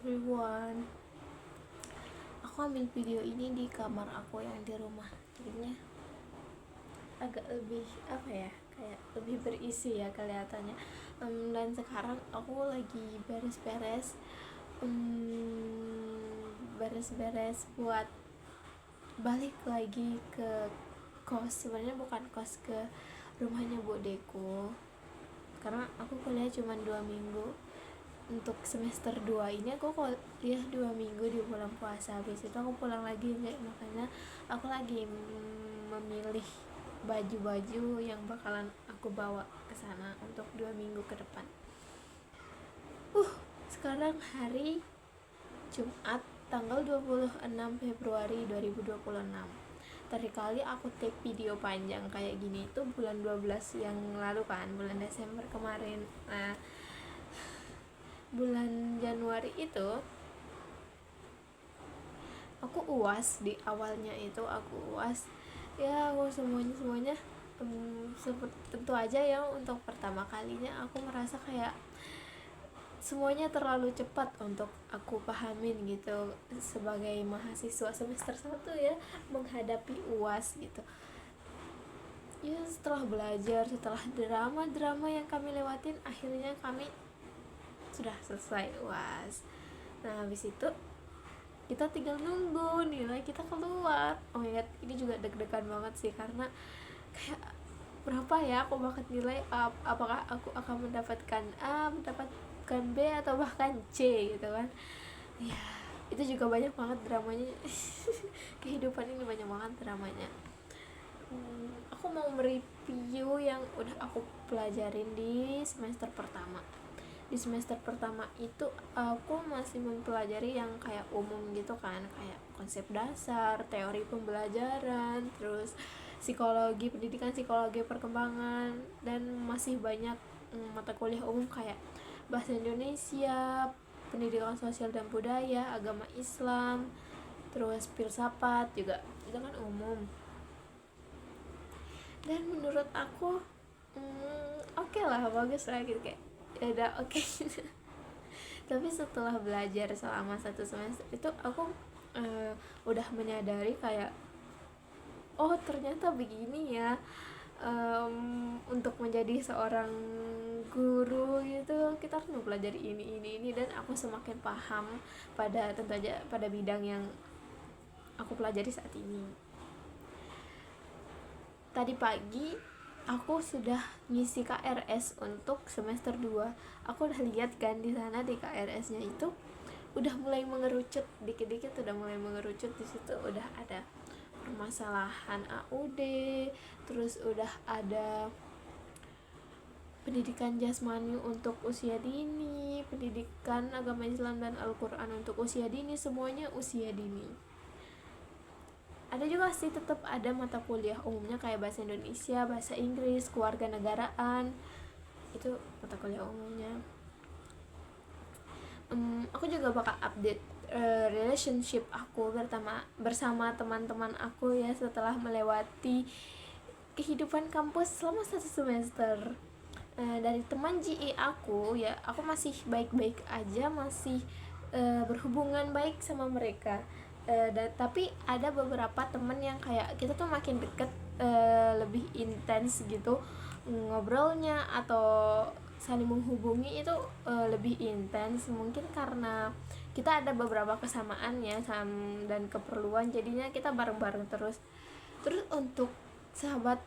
everyone. Aku ambil video ini di kamar aku yang di rumah. Jadinya agak lebih kayak lebih berisi ya kelihatannya. Dan sekarang aku lagi beres-beres buat balik lagi ke kos. Sebenarnya bukan kos, ke rumahnya Budeku, karena aku kuliah cuma 2 minggu. Untuk semester 2 ini aku kuliah 2 minggu di bulan puasa. Habis itu aku pulang lagi, makanya aku lagi memilih baju-baju yang bakalan aku bawa ke sana untuk 2 minggu ke depan. Sekarang hari Jumat tanggal 26 Februari 2026. Tadi kali aku take video panjang kayak gini itu bulan 12 yang lalu kan, bulan Desember kemarin. Nah, bulan Januari itu aku UAS. Di awalnya itu aku UAS ya, aku semuanya tentu aja ya, untuk pertama kalinya aku merasa kayak semuanya terlalu cepat untuk aku pahamin gitu sebagai mahasiswa semester 1 ya, menghadapi UAS gitu ya. Setelah belajar, setelah drama yang kami lewatin, akhirnya kami sudah selesai UAS. Nah, habis itu kita tinggal nunggu nilai kita keluar. Oh my god, ini juga deg-degan banget sih, karena kayak berapa ya aku bakal nilai, apakah aku akan mendapatkan A, mendapatkan B, atau bahkan C gitu kan ya. Itu juga banyak banget dramanya. Kehidupan ini banyak banget dramanya. Aku mau mereview yang udah aku pelajarin di semester pertama. Di semester pertama itu aku masih mempelajari yang kayak umum gitu kan, kayak konsep dasar, teori pembelajaran, terus pendidikan psikologi perkembangan, dan masih banyak mata kuliah umum kayak bahasa Indonesia, pendidikan sosial dan budaya, agama Islam, terus filsafat juga, itu kan umum. Dan menurut aku oke lah, bagus lah gitu, kayak ya udah oke. Tapi setelah belajar selama 1 semester itu aku udah menyadari kayak oh ternyata begini ya, untuk menjadi seorang guru gitu kita harus mempelajari ini, dan aku semakin paham pada, tentu aja pada bidang yang aku pelajari saat ini. Tadi pagi aku sudah ngisi KRS untuk semester 2. Aku udah lihat kan di sana, di KRS-nya itu udah mulai mengerucut dikit-dikit, di situ udah ada permasalahan AUD, terus udah ada pendidikan jasmani untuk usia dini, pendidikan agama Islam dan Al-Quran untuk usia dini, semuanya usia dini. Ada juga sih, tetap ada mata kuliah umumnya kayak bahasa Indonesia, bahasa Inggris, kewarganegaraan, itu mata kuliah umumnya. Aku juga bakal update relationship aku bersama teman-teman aku ya, setelah melewati kehidupan kampus selama 1 semester. Dari teman GI aku ya, aku masih baik-baik aja, masih berhubungan baik sama mereka. Tapi ada beberapa temen yang kayak kita tuh makin deket, lebih intens gitu ngobrolnya atau saling menghubungi itu lebih intens. Mungkin karena kita ada beberapa kesamaan ya dan keperluan, jadinya kita bareng-bareng terus. Untuk sahabat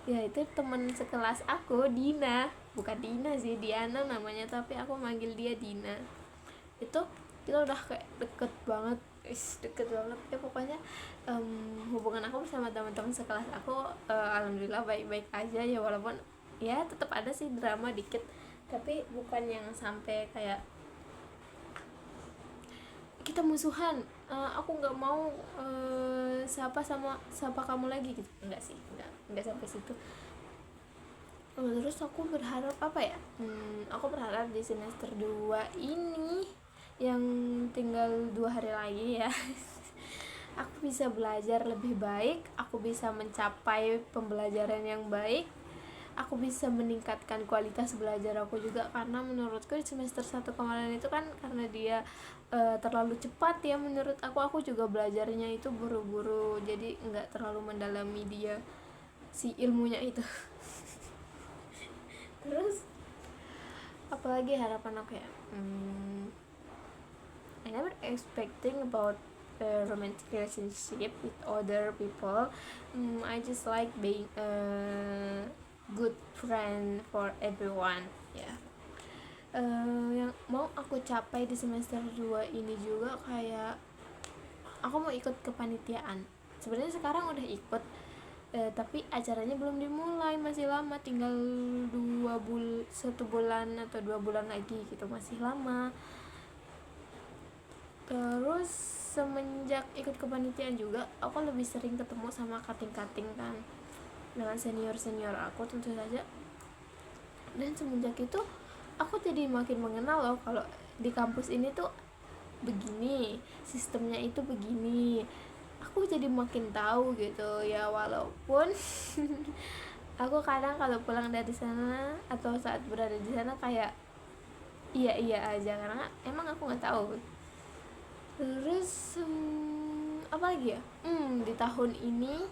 ya, itu temen sekelas aku, Dina, bukan Dina sih, Diana namanya, tapi aku manggil dia Dina. Itu kita udah kayak deket banget ya, pokoknya hubungan aku bersama teman-teman sekelas aku alhamdulillah baik-baik aja ya, walaupun ya tetap ada sih drama dikit, tapi bukan yang sampai kayak kita musuhan, aku nggak mau sapa kamu lagi gitu, enggak sih, enggak sampai situ. Terus aku berharap aku berharap di semester 2 ini yang tinggal 2 hari lagi ya, aku bisa belajar lebih baik, aku bisa mencapai pembelajaran yang baik, aku bisa meningkatkan kualitas belajar aku juga, karena menurutku di semester 1 kemarin itu kan karena dia terlalu cepat ya menurut aku juga belajarnya itu buru-buru, jadi nggak terlalu mendalami dia si ilmunya itu. Terus apalagi harapan aku ya, I never expecting about a romantic relationship with other people. I just like being a good friend for everyone ya. Yang mau aku capai di semester 2 ini juga kayak aku mau ikut kepanitiaan. Sebenarnya sekarang udah ikut, tapi acaranya belum dimulai, masih lama, tinggal 1 bulan atau 2 bulan lagi gitu, masih lama. Terus semenjak ikut kepanitiaan juga aku lebih sering ketemu sama kating-kating kan, dengan senior aku tentu saja. Dan semenjak itu aku jadi makin mengenal loh kalau di kampus ini tuh begini, sistemnya itu begini. Aku jadi makin tahu gitu ya, walaupun aku kadang kalau pulang dari sana atau saat berada di sana kayak iya aja, karena emang aku nggak tahu. Terus apa lagi ya, di tahun ini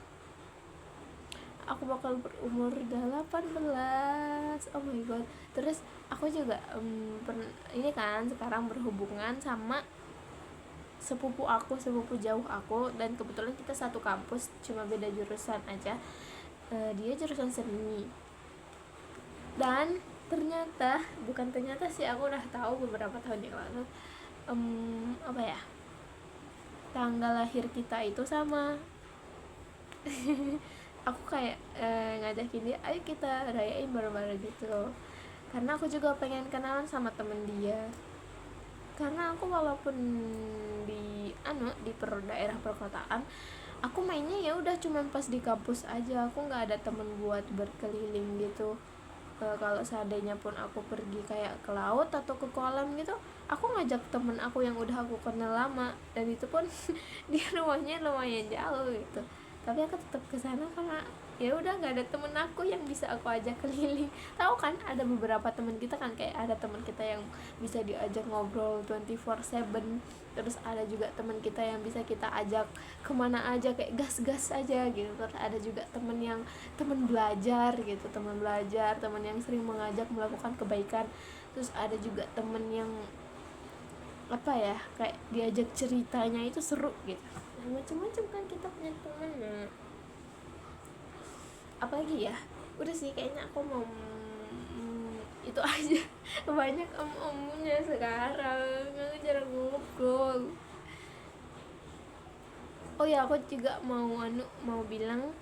aku bakal berumur 18. Oh my god. Terus aku juga ini kan sekarang berhubungan sama sepupu jauh aku, dan kebetulan kita satu kampus, cuma beda jurusan aja. Dia jurusan seni, dan bukan ternyata sih, aku udah tahu beberapa tahun yang lalu apa ya, tanggal lahir kita itu sama. Aku kayak ngajakin dia, ayo kita rayain bareng-bareng gitu loh, karena aku juga pengen kenalan sama temen dia. Karena aku walaupun di daerah perkotaan, aku mainnya ya udah cuman pas di kampus aja, aku nggak ada temen buat berkeliling gitu. Kalau seandainya pun aku pergi kayak ke laut atau ke kolam gitu, aku ngajak temen aku yang udah aku kenal lama, dan itu pun dia rumahnya lumayan jauh gitu, tapi aku tetap kesana karena ya udah nggak ada temen aku yang bisa aku ajak keliling. Tahu kan ada beberapa temen kita kan, kayak ada temen kita yang bisa diajak ngobrol 24/7, terus ada juga temen kita yang bisa kita ajak kemana aja kayak gas aja gitu. Terus ada juga temen belajar gitu, temen yang sering mengajak melakukan kebaikan. Terus ada juga temen yang apa ya, kayak diajak ceritanya itu seru gitu. Macam-macam kan kita punya temen. Apalagi ya, udah sih kayaknya aku mau itu aja. Banyak om-omnya sekarang, aku jarang ngobrol. Oh ya, aku juga mau bilang,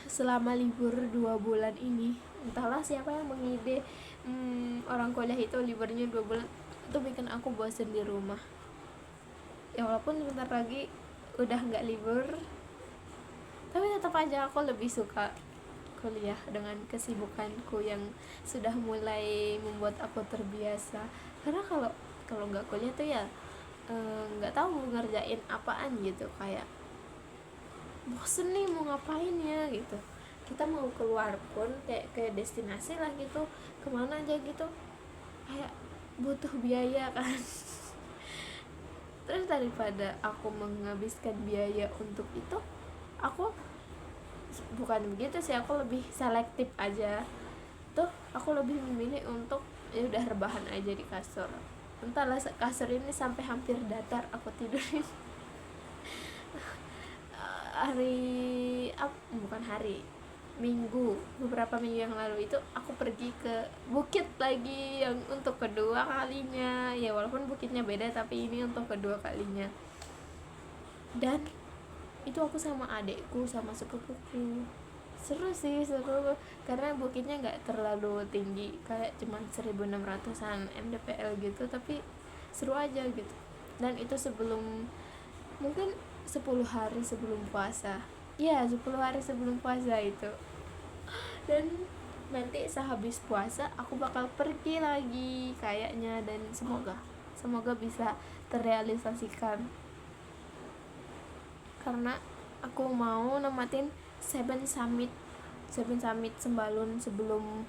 selama libur 2 bulan ini, entahlah siapa yang mengide orang kuliah itu liburnya 2 bulan itu bikin aku bosan di rumah. Ya walaupun sebentar lagi udah nggak libur, tapi tetap aja aku lebih suka kuliah dengan kesibukanku yang sudah mulai membuat aku terbiasa. Karena kalau nggak kuliah tuh ya nggak tahu mau ngerjain apaan gitu, kayak bosen nih mau ngapain ya gitu. Kita mau keluar pun kayak ke destinasi lah gitu, kemana aja gitu, kayak butuh biaya kan. Terus daripada aku menghabiskan biaya untuk itu, aku bukan begitu sih, aku lebih selektif aja tuh. Aku lebih memilih untuk ya udah rebahan aja di kasur. Entahlah, kasur ini sampai hampir datar aku tidurin. Beberapa minggu yang lalu itu aku pergi ke bukit lagi, yang untuk kedua kalinya ya, walaupun bukitnya beda tapi ini untuk kedua kalinya. Dan itu aku sama adekku sama sepupuku. Seru karena bukitnya nggak terlalu tinggi, kayak cuman 1600-an mdpl gitu, tapi seru aja gitu. Dan itu mungkin 10 hari sebelum puasa. Ya, 10 hari sebelum puasa itu. Dan nanti sehabis puasa aku bakal pergi lagi kayaknya, dan semoga bisa terrealisasikan, karena aku mau nematin 7 Summit Seven Summit Sembalun sebelum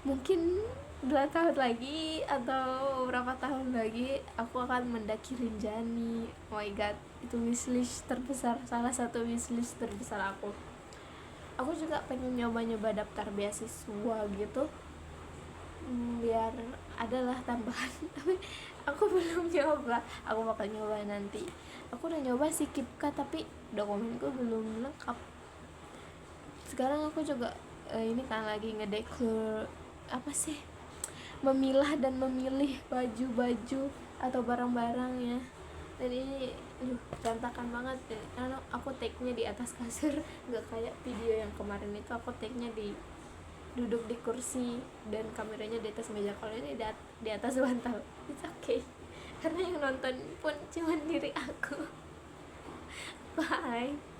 mungkin 2 tahun lagi atau berapa tahun lagi aku akan mendaki Rinjani. Oh my god, itu wishlist terbesar, salah satu wishlist terbesar aku. Aku juga pengen nyoba daftar beasiswa gitu, biar adalah tambahan tapi aku belum nyoba. Aku bakal nyoba nanti. Aku udah nyoba sih KIPKA tapi dokumenku belum lengkap. Sekarang aku juga ini kan lagi ngedeclare apa sih, memilah dan memilih baju-baju atau barang-barangnya. Dan ini berantakan banget deh. Karena aku take-nya di atas kasur, nggak kayak video yang kemarin itu aku take-nya di duduk di kursi dan kameranya di atas meja. Kalau ini di atas bantal. It's okay, karena yang nonton pun cuma diri aku. Bye.